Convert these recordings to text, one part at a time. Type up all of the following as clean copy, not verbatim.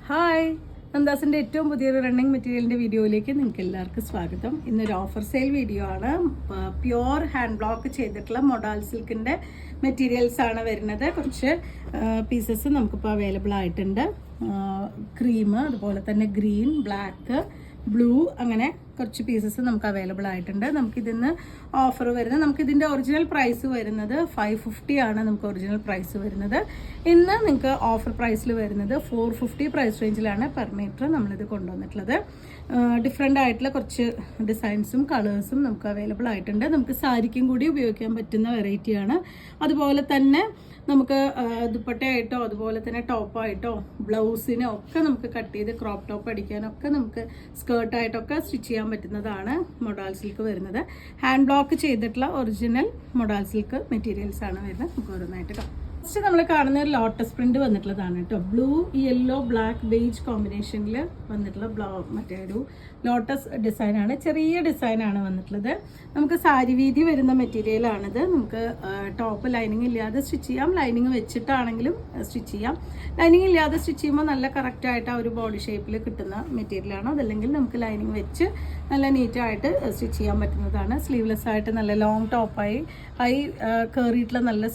Hi, നന്ദാസിൻ്റെ ഏറ്റവും പുതിയൊരു running മെറ്റീരിയലിൻ്റെ വീഡിയോയിലേക്ക് നിങ്ങൾക്ക് എല്ലാവർക്കും സ്വാഗതം. ഇന്നൊരു ഓഫർ സെയിൽ വീഡിയോ ആണ്. പ്യുവർ ഹാൻഡ് ബ്ലോക്ക് ചെയ്തിട്ടുള്ള മൊഡാൽ സിൽക്കിൻ്റെ മെറ്റീരിയൽസ് ആണ് വരുന്നത്. കുറച്ച് പീസസ് നമുക്കിപ്പോൾ അവൈലബിൾ ആയിട്ടുണ്ട്. ക്രീം, അതുപോലെ തന്നെ ഗ്രീൻ, ബ്ലാക്ക്, ബ്ലൂ, അങ്ങനെ കുറച്ച് പീസസ് നമുക്ക് അവൈലബിൾ ആയിട്ടുണ്ട്. നമുക്കിതിന്ന് ഓഫർ വരുന്നത്, നമുക്കിതിൻ്റെ ഒറിജിനൽ പ്രൈസ് വരുന്നത് 550 ആണ്. നമുക്ക് ഒറിജിനൽ പ്രൈസ് വരുന്നത് ഇന്ന് നിങ്ങൾക്ക് ഓഫർ പ്രൈസിൽ വരുന്നത് 450 പ്രൈസ് റേഞ്ചിലാണ് പെർ മീറ്റർ നമ്മളിത് കൊണ്ടുവന്നിട്ടുള്ളത്. ഡിഫറെൻ്റ് ആയിട്ടുള്ള കുറച്ച് ഡിസൈൻസും കളേഴ്സും നമുക്ക് അവൈലബിൾ ആയിട്ടുണ്ട്. നമുക്ക് സാരിക്കും കൂടി ഉപയോഗിക്കാൻ പറ്റുന്ന വെറൈറ്റിയാണ്. അതുപോലെ തന്നെ നമുക്ക് ദുപ്പട്ടയായിട്ടോ അതുപോലെ തന്നെ ടോപ്പായിട്ടോ ബ്ലൗസിനോ ഒക്കെ നമുക്ക് കട്ട് ചെയ്ത് ക്രോപ്പ് ടോപ്പ് അടിക്കാനൊക്കെ നമുക്ക് സ്കേർട്ടായിട്ടൊക്കെ സ്റ്റിച്ച് ചെയ്യാൻ പറ്റുന്നതാണ് മൊഡാൽ സിൽക്ക് വരുന്നത്. ഹാൻഡ് ബ്ലോക്ക് ചെയ്തിട്ടുള്ള ഒറിജിനൽ മൊഡാൽ സിൽക്ക് മെറ്റീരിയൽസ് ആണ് വരുന്നത്. നമുക്ക് ഓരോന്നായിട്ട് കാണാം. ഫസ്റ്റ് നമ്മൾ കാണുന്ന ഒരു ലോട്ടസ് പ്രിന്റ് വന്നിട്ടുള്ളതാണ് കേട്ടോ. ബ്ലൂ, യെല്ലോ, ബ്ലാക്ക്, ബേജ് കോമ്പിനേഷനിൽ വന്നിട്ടുള്ള മറ്റേ ഒരു ലോട്ടസ് ഡിസൈനാണ്. ചെറിയ ഡിസൈനാണ് വന്നിട്ടുള്ളത്. നമുക്ക് സാരി വീതി വരുന്ന മെറ്റീരിയലാണിത്. നമുക്ക് ടോപ്പ് ലൈനിങ് ഇല്ലാതെ സ്റ്റിച്ച് ചെയ്യാം, ലൈനിങ് വെച്ചിട്ടാണെങ്കിലും സ്റ്റിച്ച് ചെയ്യാം. ലൈനിങ് ഇല്ലാതെ സ്റ്റിച്ച് ചെയ്യുമ്പോൾ നല്ല കറക്റ്റായിട്ട് ആ ഒരു ബോഡി ഷേപ്പിൽ കിട്ടുന്ന മെറ്റീരിയലാണ്. അതല്ലെങ്കിൽ നമുക്ക് ലൈനിങ് വെച്ച് നല്ല നീറ്റായിട്ട് സ്റ്റിച്ച് ചെയ്യാൻ പറ്റുന്നതാണ്. സ്ലീവ്ലെസ് ആയിട്ട് നല്ല ലോങ് ടോപ്പായി ഹൈ കയറിയിട്ടുള്ള നല്ല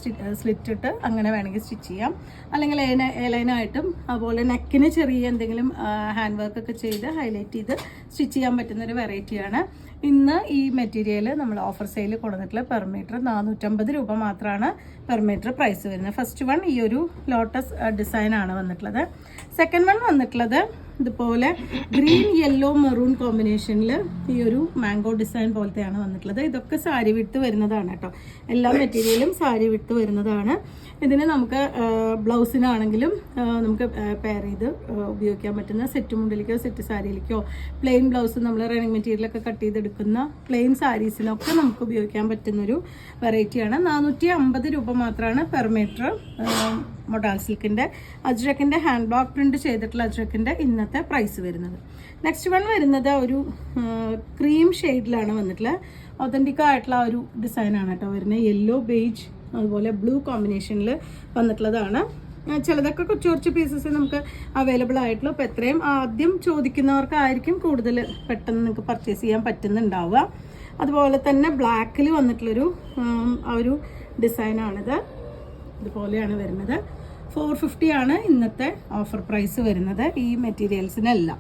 സ്ലിറ്റ് ഇട്ട് അങ്ങനെ വേണമെങ്കിൽ സ്റ്റിച്ച് ചെയ്യാം. അല്ലെങ്കിൽ എലൈനായിട്ടും അതുപോലെ നെക്കിന് ചെറിയ എന്തെങ്കിലും ഹാൻഡ് വർക്ക് ഒക്കെ ചെയ്ത് ഹൈലൈറ്റ് ചെയ്ത് സ്റ്റിച്ച് ചെയ്യാൻ പറ്റുന്നൊരു വെറൈറ്റിയാണ്. ഇന്ന് ഈ മെറ്റീരിയൽ നമ്മൾ ഓഫർ സെയിൽ കൊടുത്തിട്ടുള്ള പെർ മീറ്റർ 450 രൂപ മാത്രമാണ് പെർ മീറ്റർ പ്രൈസ് വരുന്നത്. ഫസ്റ്റ് വൺ ഈ ഒരു ലോട്ടസ് ഡിസൈനാണ് വന്നിട്ടുള്ളത്. സെക്കൻഡ് വൺ വന്നിട്ടുള്ളത് ഇതുപോലെ ഗ്രീൻ, യെല്ലോ, മെറൂൺ കോമ്പിനേഷനിൽ ഈ ഒരു മാംഗോ ഡിസൈൻ പോലത്തെയാണ് വന്നിട്ടുള്ളത്. ഇതൊക്കെ സാരി വിട്ട് വരുന്നതാണ് കേട്ടോ. എല്ലാ മെറ്റീരിയലും സാരി വിട്ട് വരുന്നതാണ്. ഇതിന് നമുക്ക് ബ്ലൗസിനാണെങ്കിലും നമുക്ക് പെയർ ചെയ്ത് ഉപയോഗിക്കാൻ പറ്റുന്ന സെറ്റ് മുണ്ടിലേക്കോ സെറ്റ് സാരിയിലേക്കോ പ്ലെയിൻ ബ്ലൗസ് നമ്മൾ റണ്ണിങ് മെറ്റീരിയലൊക്കെ കട്ട് ചെയ്തെടുക്കുന്ന പ്ലെയിൻ സാരീസിനൊക്കെ നമുക്ക് ഉപയോഗിക്കാൻ പറ്റുന്നൊരു വെറൈറ്റിയാണ്. 450 രൂപ മാത്രമാണ് പെർ മീറ്റർ മൊഡാൽ സിൽക്കിൻ്റെ അജ്രക്കിൻ്റെ ഹാൻഡ് ബ്ലോക്ക് പ്രിന്റ് ചെയ്തിട്ടുള്ള അജ്രക്കിൻ്റെ ഇന്നത്തെ പ്രൈസ് വരുന്നത്. നെക്സ്റ്റ് വൺ വരുന്നത് ഒരു ക്രീം ഷെയ്ഡിലാണ് വന്നിട്ടുള്ളത്. ഒതൻറ്റിക് ആയിട്ടുള്ള ഒരു ഡിസൈനാണ് കേട്ടോ വരുന്നത്. യെല്ലോ, ബേജ്, അതുപോലെ ബ്ലൂ കോമ്പിനേഷനിൽ വന്നിട്ടുള്ളതാണ്. ചിലതൊക്കെ കുറച്ച് പീസസ് നമുക്ക് അവൈലബിൾ ആയിട്ടുള്ളൂ. അപ്പോൾ എത്രയും ആദ്യം ചോദിക്കുന്നവർക്കായിരിക്കും കൂടുതൽ പെട്ടെന്ന് നിങ്ങൾക്ക് പർച്ചേസ് ചെയ്യാൻ പറ്റുന്നുണ്ടാവുക. അതുപോലെ തന്നെ ബ്ലാക്കിൽ വന്നിട്ടുള്ളൊരു ആ ഒരു ഡിസൈനാണിത്. ഇതുപോലെയാണ് വരുന്നത്. 450 ആണ് ഇന്നത്തെ ഓഫർ പ്രൈസ് വരുന്നത് ഈ മെറ്റീരിയൽസിനെല്ലാം.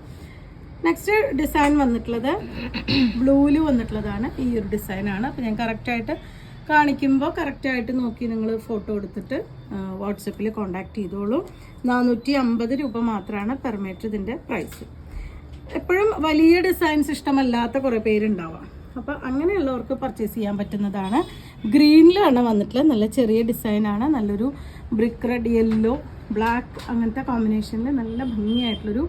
നെക്സ്റ്റ് ഡിസൈൻ വന്നിട്ടുള്ളത് ബ്ലൂവിൽ വന്നിട്ടുള്ളതാണ്. ഈ ഒരു ഡിസൈനാണ്. അപ്പോൾ ഞാൻ കറക്റ്റായിട്ട് കാണിക്കുമ്പോൾ കറക്റ്റായിട്ട് നോക്കി നിങ്ങൾ ഫോട്ടോ എടുത്തിട്ട് വാട്സപ്പിൽ കോൺടാക്ട് ചെയ്തോളൂ. 450 രൂപ മാത്രമാണ് പെർ മീറ്റർ ഇതിൻ്റെ പ്രൈസ്. എപ്പോഴും വലിയ ഡിസൈൻസ് ഇഷ്ടമല്ലാത്ത കുറേ പേരുണ്ടാവാം. അപ്പോൾ അങ്ങനെയുള്ളവർക്ക് പർച്ചേസ് ചെയ്യാൻ പറ്റുന്നതാണ്. ഗ്രീനിലാണ് വന്നിട്ടുള്ളത്. നല്ല ചെറിയ ഡിസൈനാണ്. നല്ലൊരു ബ്രിക്ക് റെഡ്, യെല്ലോ, ബ്ലാക്ക് അങ്ങനത്തെ കോമ്പിനേഷനിൽ നല്ല ഭംഗിയായിട്ടുള്ളൊരു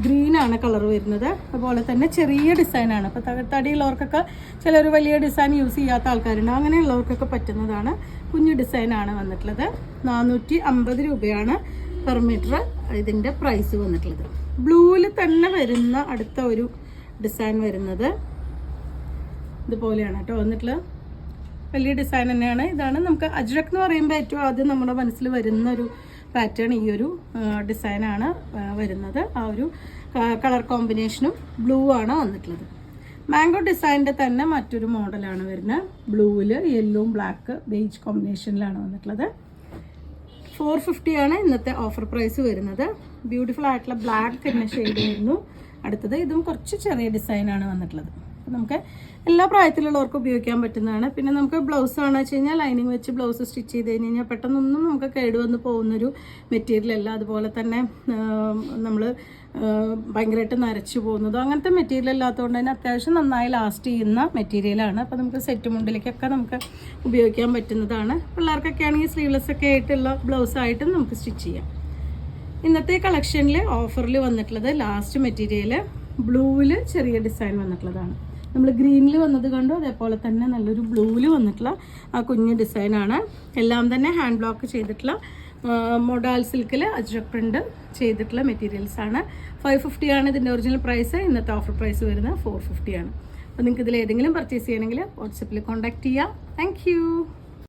ഗ്രീനാണ് കളർ വരുന്നത്. അതുപോലെ തന്നെ ചെറിയ ഡിസൈനാണ്. അപ്പോൾ തടിയുള്ളവർക്കൊക്കെ ചിലർ വലിയ ഡിസൈൻ യൂസ് ചെയ്യാത്ത ആൾക്കാരുണ്ട്. അങ്ങനെയുള്ളവർക്കൊക്കെ പറ്റുന്നതാണ്. കുഞ്ഞു ഡിസൈനാണ് വന്നിട്ടുള്ളത്. 450 രൂപയാണ് പെർ മീറ്റർ ഇതിൻ്റെ പ്രൈസ് വന്നിട്ടുള്ളത്. ബ്ലൂവിൽ തന്നെ വരുന്ന അടുത്ത ഒരു ഡിസൈൻ വരുന്നത് ഇതുപോലെയാണ് കേട്ടോ വന്നിട്ടുള്ളത്. വലിയ ഡിസൈൻ തന്നെയാണ്. ഇതാണ് നമുക്ക് അജ്രക് എന്ന് പറയുമ്പോൾ ഏറ്റവും ആദ്യം നമ്മുടെ മനസ്സിൽ വരുന്ന ഒരു പാറ്റേൺ ഈ ഒരു ഡിസൈനാണ് വരുന്നത്. ആ ഒരു കളർ കോമ്പിനേഷനും ബ്ലൂ ആണ് വന്നിട്ടുള്ളത്. മാംഗോ ഡിസൈനിൻ്റെ തന്നെ മറ്റൊരു മോഡലാണ് വരുന്നത്. ബ്ലൂവിൽ യെല്ലോ, ബ്ലാക്ക്, ബേജ് കോമ്പിനേഷനിലാണ് വന്നിട്ടുള്ളത്. 450 ആണ് ഇന്നത്തെ ഓഫർ പ്രൈസ് വരുന്നത്. ബ്യൂട്ടിഫുൾ ആയിട്ടുള്ള ബ്ലാക്ക് തന്നെ ഷെയ്ഡ് വരുന്നു. അടുത്തത് ഇതും കുറച്ച് ചെറിയ ഡിസൈനാണ് വന്നിട്ടുള്ളത്. നമുക്ക് എല്ലാ പ്രായത്തിലുള്ളവർക്കും ഉപയോഗിക്കാൻ പറ്റുന്നതാണ്. പിന്നെ നമുക്ക് ബ്ലൗസ് ആണെന്ന് വെച്ച് കഴിഞ്ഞാൽ ലൈനിങ് വെച്ച് ബ്ലൗസ് സ്റ്റിച്ച് ചെയ്ത് കഴിഞ്ഞ് കഴിഞ്ഞാൽ പെട്ടെന്നൊന്നും നമുക്ക് കേടുവന്ന് പോകുന്നൊരു മെറ്റീരിയൽ അല്ല. അതുപോലെ തന്നെ നമ്മൾ ഭയങ്കരമായിട്ട് നരച്ചു പോകുന്നതോ അങ്ങനത്തെ മെറ്റീരിയൽ അല്ലാത്തതുകൊണ്ട് തന്നെ അത്യാവശ്യം നന്നായി ലാസ്റ്റ് ചെയ്യുന്ന മെറ്റീരിയലാണ്. അപ്പോൾ നമുക്ക് സെറ്റ് മുണ്ടിലേക്കൊക്കെ നമുക്ക് ഉപയോഗിക്കാൻ പറ്റുന്നതാണ്. പിള്ളേർക്കൊക്കെ ആണെങ്കിൽ സ്ലീവ്ലെസ് ഒക്കെ ആയിട്ടുള്ള ബ്ലൗസായിട്ടും നമുക്ക് സ്റ്റിച്ച് ചെയ്യാം. ഇന്നത്തെ കളക്ഷനിൽ ഓഫറിൽ വന്നിട്ടുള്ളത് ലാസ്റ്റ് മെറ്റീരിയൽ ബ്ലൂവിൽ ചെറിയ ഡിസൈൻ വന്നിട്ടുള്ളതാണ്. നമ്മൾ ഗ്രീനിൽ വന്നത് കണ്ടു, അതേപോലെ തന്നെ നല്ലൊരു ബ്ലൂവിൽ വന്നിട്ടുള്ള ആ കുഞ്ഞ് ഡിസൈനാണ്. എല്ലാം തന്നെ ഹാൻഡ് ബ്ലോക്ക് ചെയ്തിട്ടുള്ള മൊഡാൽ സിൽക്കിൽ അജ്രക് പ്രിന്റ് ചെയ്തിട്ടുള്ള മെറ്റീരിയൽസാണ്. 550 ആണ് ഇതിൻ്റെ ഒറിജിനൽ പ്രൈസ്. ഇന്നത്തെ ഓഫർ പ്രൈസ് വരുന്നത് 450 ആണ്. അപ്പോൾ നിങ്ങൾക്ക് ഇതിൽ ഏതെങ്കിലും പർച്ചേസ് ചെയ്യണമെങ്കിൽ വാട്സപ്പിൽ കോൺടാക്ട് ചെയ്യാം. താങ്ക്